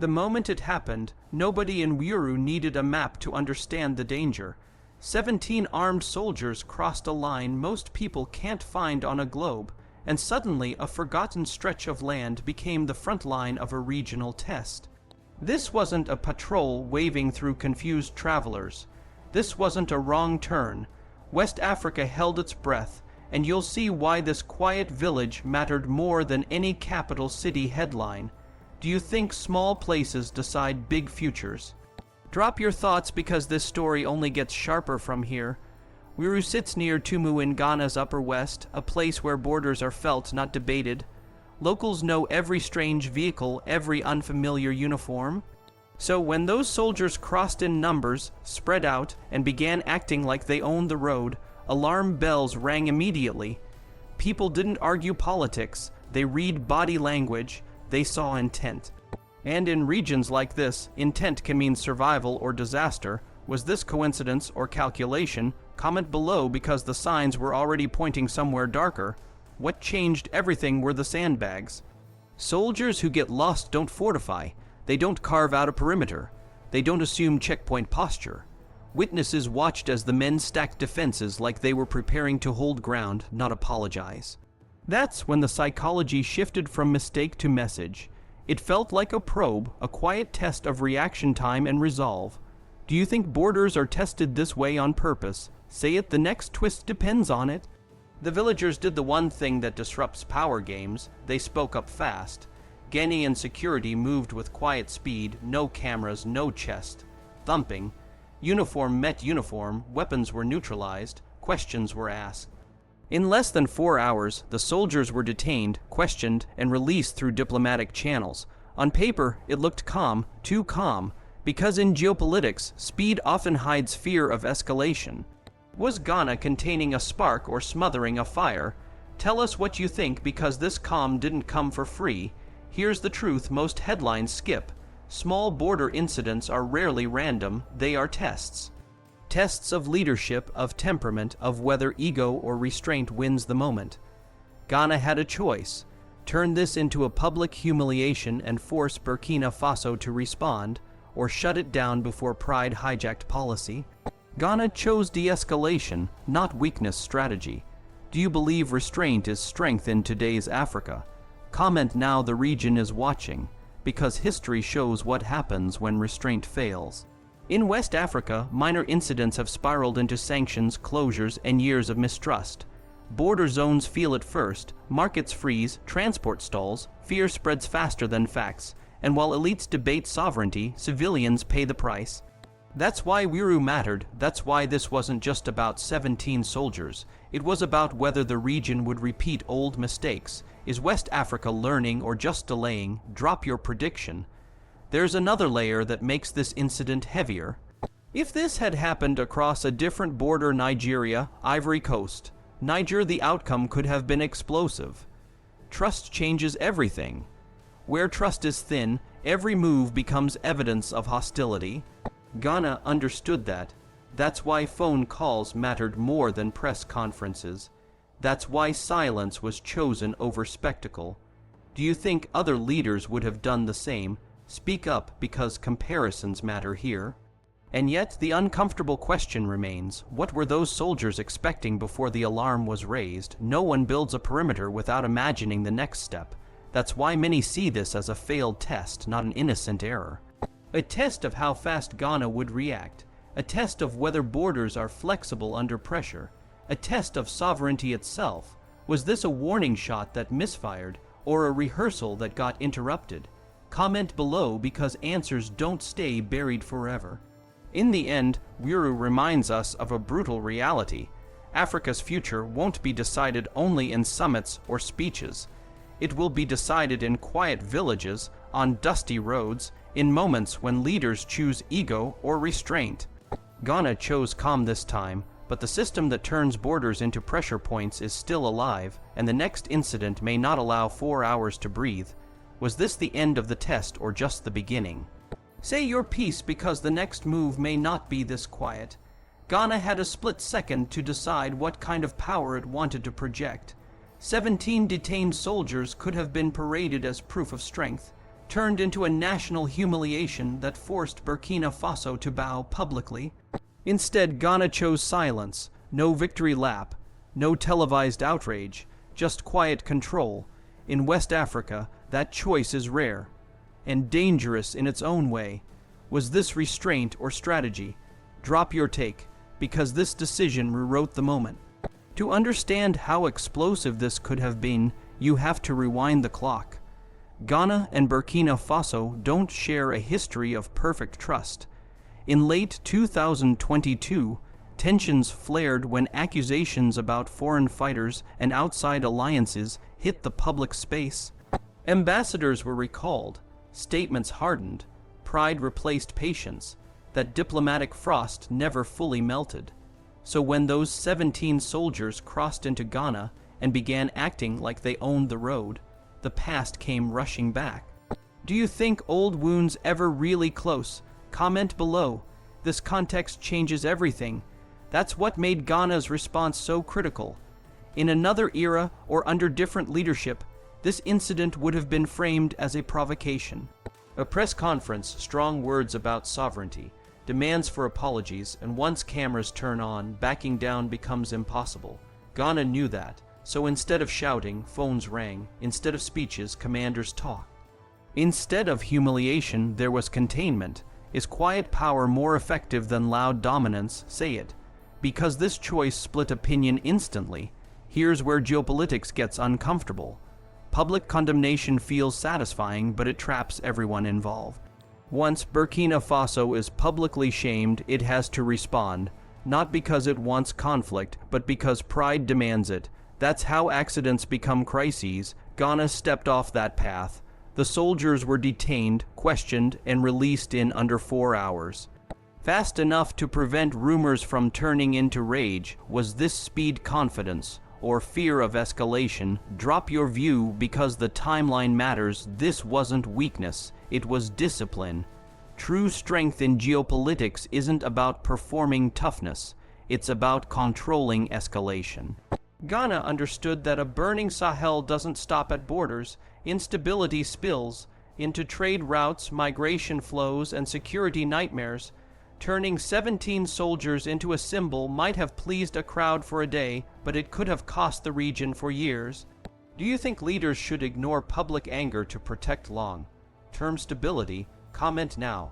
The moment it happened, nobody in Wuru needed a map to understand the danger. 17 armed soldiers crossed a line most people can't find on a globe, and suddenly a forgotten stretch of land became the front line of a regional test. This wasn't a patrol waving through confused travelers. This wasn't a wrong turn. West Africa held its breath, and you'll see why this quiet village mattered more than any capital city headline. Do you think small places decide big futures? Drop your thoughts because this story only gets sharper from here. Wuru sits near Tumu in Ghana's Upper West, a place where borders are felt, not debated. Locals know every strange vehicle, every unfamiliar uniform. So when those soldiers crossed in numbers, spread out, and began acting like they owned the road, alarm bells rang immediately. People didn't argue politics, they read body language, they saw intent. And in regions like this, intent can mean survival or disaster. Was this coincidence or calculation? Comment below because the signs were already pointing somewhere darker. What changed everything were the sandbags. Soldiers who get lost don't fortify. They don't carve out a perimeter. They don't assume checkpoint posture. Witnesses watched as the men stacked defenses like they were preparing to hold ground, not apologize. That's when the psychology shifted from mistake to message. It felt like a probe, a quiet test of reaction time and resolve. Do you think borders are tested this way on purpose? Say it, the next twist depends on it. The villagers did the one thing that disrupts power games. They spoke up fast. Ghanaian security moved with quiet speed, no cameras, no chest. Thumping. Uniform met uniform, weapons were neutralized, questions were asked. In less than 4 hours, the soldiers were detained, questioned, and released through diplomatic channels. On paper, it looked calm, too calm, because in geopolitics, speed often hides fear of escalation. Was Ghana containing a spark or smothering a fire? Tell us what you think because this calm didn't come for free. Here's the truth most headlines skip. Small border incidents are rarely random, they are tests. Tests of leadership, of temperament, of whether ego or restraint wins the moment. Ghana had a choice. Turn this into a public humiliation and force Burkina Faso to respond, or shut it down before pride hijacked policy. Ghana chose de-escalation, not weakness strategy. Do you believe restraint is strength in today's Africa? Comment now, the region is watching, because history shows what happens when restraint fails. In West Africa, minor incidents have spiraled into sanctions, closures, and years of mistrust. Border zones feel it first, markets freeze, transport stalls, fear spreads faster than facts, and while elites debate sovereignty, civilians pay the price. That's why Wuru mattered. That's why this wasn't just about 17 soldiers. It was about whether the region would repeat old mistakes. Is West Africa learning or just delaying? Drop your prediction. There's another layer that makes this incident heavier. If this had happened across a different border, Nigeria, Ivory Coast, Niger, the outcome could have been explosive. Trust changes everything. Where trust is thin, every move becomes evidence of hostility. Ghana understood that. That's why phone calls mattered more than press conferences. That's why silence was chosen over spectacle. Do you think other leaders would have done the same? Speak up because comparisons matter here. And yet the uncomfortable question remains, what were those soldiers expecting before the alarm was raised? No one builds a perimeter without imagining the next step. That's why many see this as a failed test, not an innocent error. A test of how fast Ghana would react. A test of whether borders are flexible under pressure. A test of sovereignty itself. Was this a warning shot that misfired, or a rehearsal that got interrupted? Comment below because answers don't stay buried forever. In the end, Wuru reminds us of a brutal reality. Africa's future won't be decided only in summits or speeches. It will be decided in quiet villages, on dusty roads, in moments when leaders choose ego or restraint. Ghana chose calm this time, but the system that turns borders into pressure points is still alive, and the next incident may not allow 4 hours to breathe. Was this the end of the test or just the beginning? Say your piece because the next move may not be this quiet. Ghana had a split second to decide what kind of power it wanted to project. 17 detained soldiers could have been paraded as proof of strength. turned into a national humiliation that forced Burkina Faso to bow publicly. Instead, Ghana chose silence, no victory lap, no televised outrage, just quiet control. In West Africa, that choice is rare and dangerous in its own way. Was this restraint or strategy? Drop your take, because this decision rewrote the moment. To understand how explosive this could have been, you have to rewind the clock. Ghana and Burkina Faso don't share a history of perfect trust. In late 2022, tensions flared when accusations about foreign fighters and outside alliances hit the public space. Ambassadors were recalled, statements hardened, pride replaced patience. That diplomatic frost never fully melted. So when those 17 soldiers crossed into Ghana and began acting like they owned the road, the past came rushing back. Do you think old wounds ever really close? Comment below. This context changes everything. That's what made Ghana's response so critical. In another era or under different leadership, this incident would have been framed as a provocation. A press conference, strong words about sovereignty, demands for apologies, and once cameras turn on, backing down becomes impossible. Ghana knew that, so instead of shouting, phones rang. Instead of speeches, commanders talked. Instead of humiliation, there was containment. Is quiet power more effective than loud dominance? Say it. Because this choice split opinion instantly. Here's where geopolitics gets uncomfortable. Public condemnation feels satisfying, but it traps everyone involved. Once Burkina Faso is publicly shamed, it has to respond, not because it wants conflict, but because pride demands it. That's how accidents become crises. Ghana stepped off that path. The soldiers were detained, questioned, and released in under 4 hours. Fast enough to prevent rumors from turning into rage. Was this speed confidence or fear of escalation? Drop your view, because the timeline matters. This wasn't weakness, it was discipline. True strength in geopolitics isn't about performing toughness, it's about controlling escalation. Ghana understood that a burning Sahel doesn't stop at borders. Instability spills into trade routes, migration flows, and security nightmares. Turning 17 soldiers into a symbol might have pleased a crowd for a day, but it could have cost the region for years. Do you think leaders should ignore public anger to protect long-term stability? Comment now.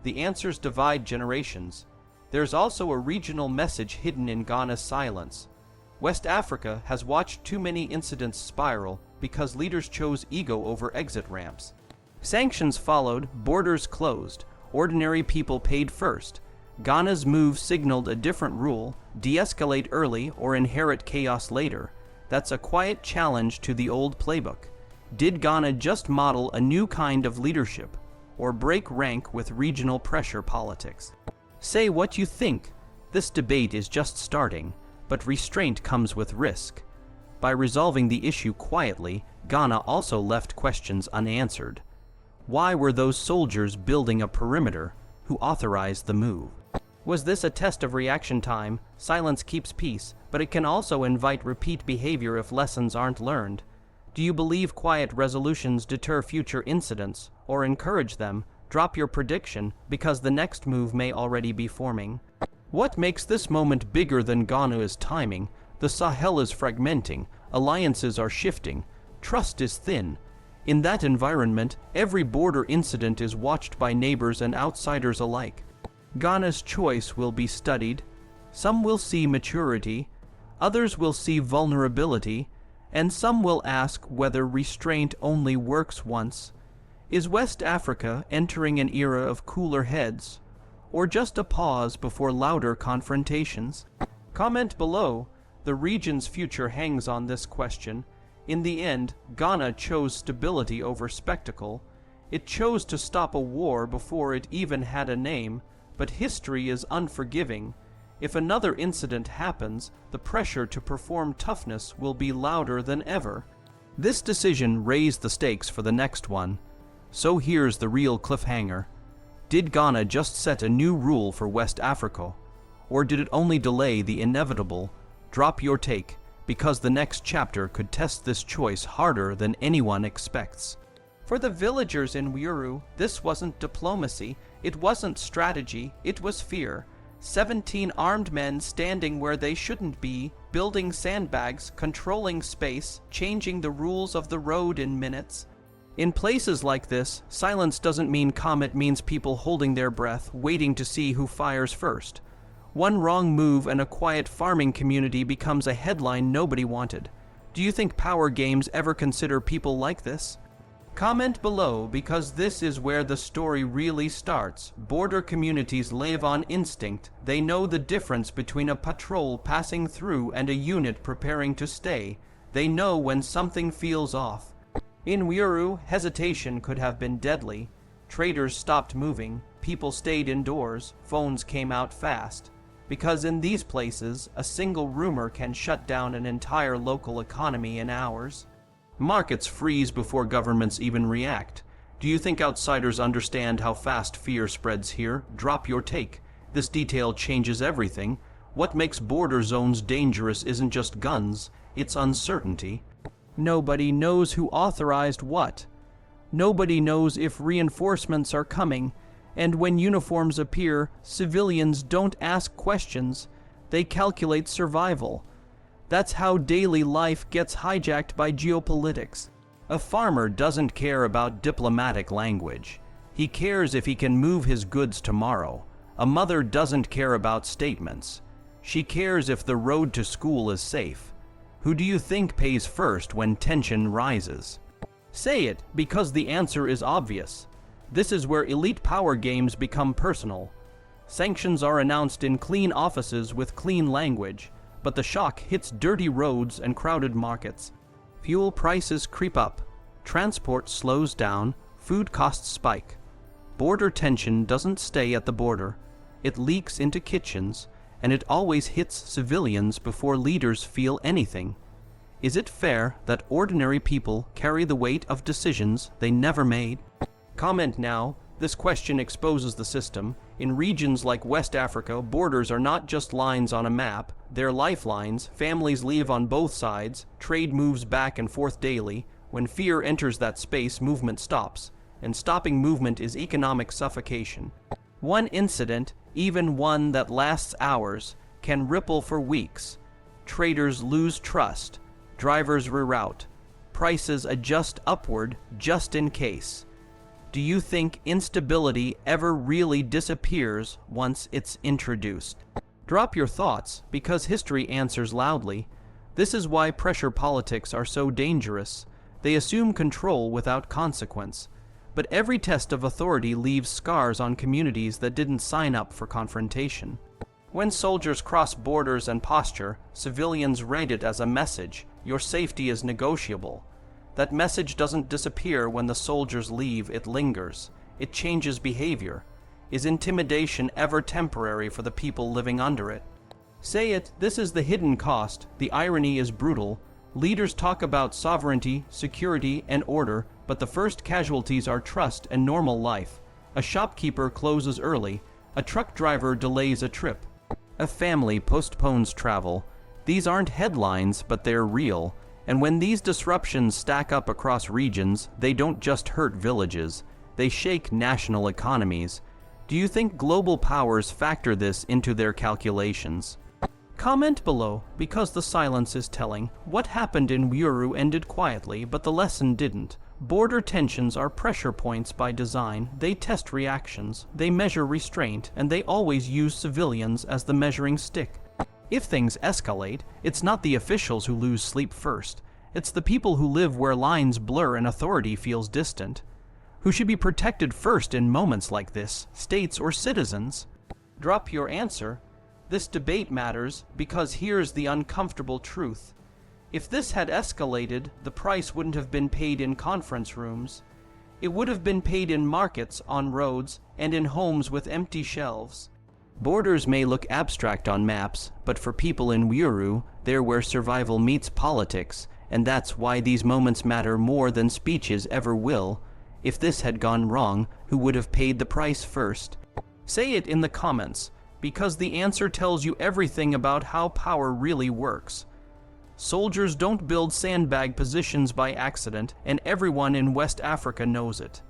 The answers divide generations. There's also a regional message hidden in Ghana's silence. West Africa has watched too many incidents spiral because leaders chose ego over exit ramps. Sanctions followed, borders closed, ordinary people paid first. Ghana's move signaled a different rule: de-escalate early or inherit chaos later. That's a quiet challenge to the old playbook. Did Ghana just model a new kind of leadership, or break rank with regional pressure politics? Say what you think. This debate is just starting, but restraint comes with risk. By resolving the issue quietly, Ghana also left questions unanswered. Why were those soldiers building a perimeter? Who authorized the move? Was this a test of reaction time? Silence keeps peace, but it can also invite repeat behavior if lessons aren't learned. Do you believe quiet resolutions deter future incidents, or encourage them? Drop your prediction, because the next move may already be forming. What makes this moment bigger than Ghana's timing? The Sahel is fragmenting, alliances are shifting, trust is thin. In that environment, every border incident is watched by neighbors and outsiders alike. Ghana's choice will be studied. Some will see maturity, others will see vulnerability, and some will ask whether restraint only works once. Is West Africa entering an era of cooler heads, or just a pause before louder confrontations? Comment below. The region's future hangs on this question. In the end, Ghana chose stability over spectacle. It chose to stop a war before it even had a name, but history is unforgiving. If another incident happens, the pressure to perform toughness will be louder than ever. This decision raised the stakes for the next one. So here's the real cliffhanger. Did Ghana just set a new rule for West Africa? Or did it only delay the inevitable? Drop your take, because the next chapter could test this choice harder than anyone expects. For the villagers in Wuru, this wasn't diplomacy, it wasn't strategy, it was fear. 17 armed men standing where they shouldn't be, building sandbags, controlling space, changing the rules of the road in minutes. In places like this, silence doesn't mean calm, it means people holding their breath, waiting to see who fires first. One wrong move and a quiet farming community becomes a headline nobody wanted. Do you think power games ever consider people like this? Comment below, because this is where the story really starts. Border communities live on instinct. They know the difference between a patrol passing through and a unit preparing to stay. They know when something feels off. In Wuru, hesitation could have been deadly. Traders stopped moving, people stayed indoors, phones came out fast. Because in these places, a single rumor can shut down an entire local economy in hours. Markets freeze before governments even react. Do you think outsiders understand how fast fear spreads here? Drop your take. This detail changes everything. What makes border zones dangerous isn't just guns, it's uncertainty. Nobody knows who authorized what. Nobody knows if reinforcements are coming. And when uniforms appear, civilians don't ask questions. They calculate survival. That's how daily life gets hijacked by geopolitics. A farmer doesn't care about diplomatic language. He cares if he can move his goods tomorrow. A mother doesn't care about statements. She cares if the road to school is safe. Who do you think pays first when tension rises? Say it, because the answer is obvious. This is where elite power games become personal. Sanctions are announced in clean offices with clean language. But the shock hits dirty roads and crowded markets. Fuel prices creep up, transport slows down, food costs spike. Border tension doesn't stay at the border. It leaks into kitchens, and it always hits civilians before leaders feel anything. Is it fair that ordinary people carry the weight of decisions they never made? Comment now. This question exposes the system. In regions like West Africa, borders are not just lines on a map, they're lifelines. Families leave on both sides, trade moves back and forth daily. When fear enters that space, movement stops, and stopping movement is economic suffocation. One incident, even one that lasts hours, can ripple for weeks. Traders lose trust, drivers reroute, prices adjust upward just in case. Do you think instability ever really disappears once it's introduced? Drop your thoughts, because history answers loudly. This is why pressure politics are so dangerous. They assume control without consequence. But every test of authority leaves scars on communities that didn't sign up for confrontation. When soldiers cross borders and posture, civilians read it as a message: your safety is negotiable. That message doesn't disappear when the soldiers leave, it lingers. It changes behavior. Is intimidation ever temporary for the people living under it? Say it, this is the hidden cost. The irony is brutal. Leaders talk about sovereignty, security, and order, but the first casualties are trust and normal life. A shopkeeper closes early. A truck driver delays a trip. A family postpones travel. These aren't headlines, but they're real. And when these disruptions stack up across regions, they don't just hurt villages, they shake national economies. Do you think global powers factor this into their calculations? Comment below, because the silence is telling. What happened in Wuru ended quietly, but the lesson didn't. Border tensions are pressure points by design. They test reactions, they measure restraint, and they always use civilians as the measuring stick. If things escalate, it's not the officials who lose sleep first. It's the people who live where lines blur and authority feels distant. Who should be protected first in moments like this, states or citizens? Drop your answer. This debate matters because here's the uncomfortable truth. If this had escalated, the price wouldn't have been paid in conference rooms. It would have been paid in markets, on roads, and in homes with empty shelves. Borders may look abstract on maps, but for people in Wuru, they're where survival meets politics, and that's why these moments matter more than speeches ever will. If this had gone wrong, who would have paid the price first? Say it in the comments, because the answer tells you everything about how power really works. Soldiers don't build sandbag positions by accident, and everyone in West Africa knows it.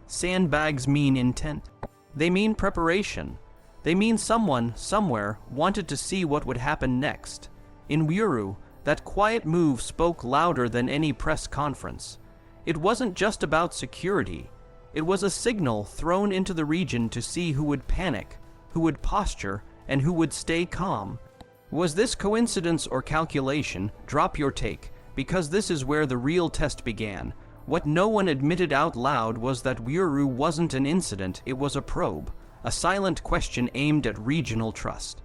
Sandbags mean intent. They mean preparation. They mean someone, somewhere, wanted to see what would happen next. In Wuru, that quiet move spoke louder than any press conference. It wasn't just about security. It was a signal thrown into the region to see who would panic, who would posture, and who would stay calm. Was this coincidence or calculation? Drop your take, because this is where the real test began. What no one admitted out loud was that Wuru wasn't an incident, it was a probe, a silent question aimed at regional trust.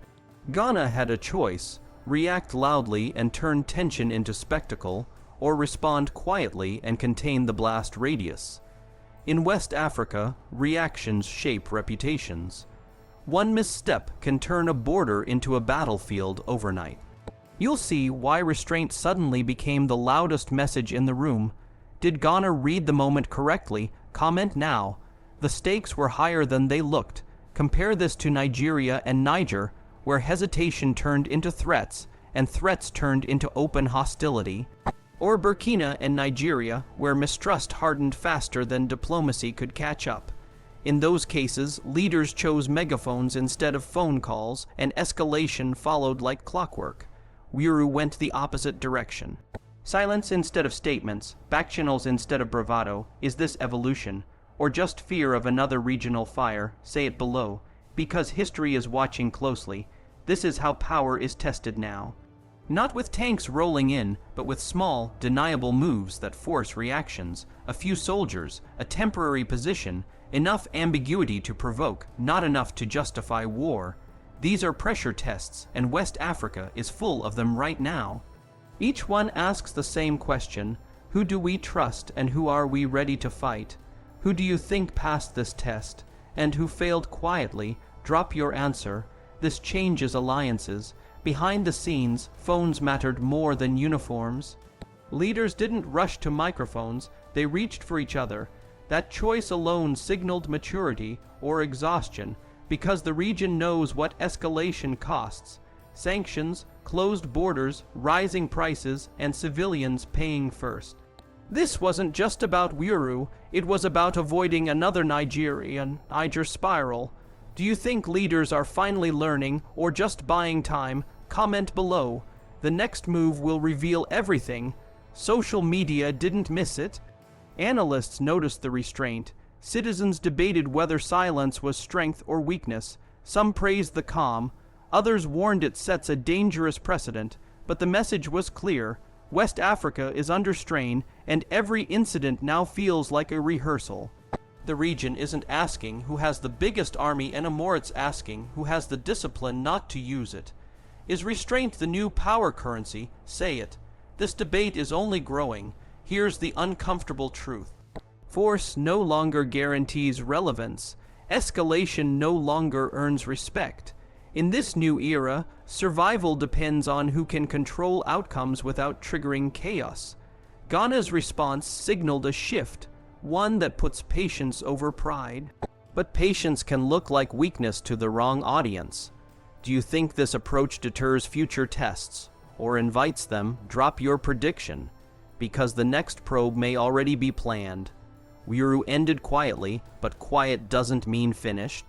Ghana had a choice: react loudly and turn tension into spectacle, or respond quietly and contain the blast radius. In West Africa, reactions shape reputations. One misstep can turn a border into a battlefield overnight. You'll see why restraint suddenly became the loudest message in the room. Did Ghana read the moment correctly? Comment now. The stakes were higher than they looked. Compare this to Nigeria and Niger, where hesitation turned into threats, and threats turned into open hostility. Or Burkina and Nigeria, where mistrust hardened faster than diplomacy could catch up. In those cases, leaders chose megaphones instead of phone calls, and escalation followed like clockwork. Wuru went the opposite direction. Silence instead of statements, backchannels instead of bravado. Is this evolution? Or just fear of another regional fire? Say it below. Because history is watching closely, this is how power is tested now. Not with tanks rolling in, but with small, deniable moves that force reactions. A few soldiers, a temporary position, enough ambiguity to provoke, not enough to justify war. These are pressure tests, and West Africa is full of them right now. Each one asks the same question: who do we trust and who are we ready to fight? Who do you think passed this test, and who failed quietly? Drop your answer. This changes alliances. Behind the scenes, phones mattered more than uniforms. Leaders didn't rush to microphones, they reached for each other. That choice alone signaled maturity or exhaustion, because the region knows what escalation costs: sanctions, closed borders, rising prices, and civilians paying first. This wasn't just about Wuru, it was about avoiding another Niger spiral. Do you think leaders are finally learning, or just buying time? Comment below. The next move will reveal everything. Social media didn't miss it. Analysts noticed the restraint. Citizens debated whether silence was strength or weakness. Some praised the calm. Others warned it sets a dangerous precedent. But the message was clear. West Africa is under strain, and every incident now feels like a rehearsal. The region isn't asking who has the biggest army anymore, it's asking who has the discipline not to use it. Is restraint the new power currency? Say it. This debate is only growing. Here's the uncomfortable truth. Force no longer guarantees relevance. Escalation no longer earns respect. In this new era, survival depends on who can control outcomes without triggering chaos. Ghana's response signaled a shift, one that puts patience over pride. But patience can look like weakness to the wrong audience. Do you think this approach deters future tests, or invites them? Drop your prediction, because the next probe may already be planned. Wuru ended quietly, but quiet doesn't mean finished.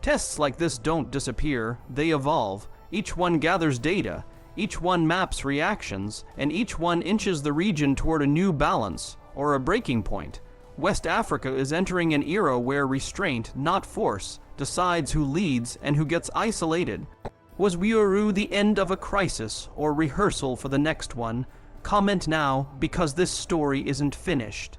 Tests like this don't disappear, they evolve. Each one gathers data, each one maps reactions, and each one inches the region toward a new balance, or a breaking point. West Africa is entering an era where restraint, not force, decides who leads and who gets isolated. Was Wuru the end of a crisis or rehearsal for the next one? Comment now, because this story isn't finished.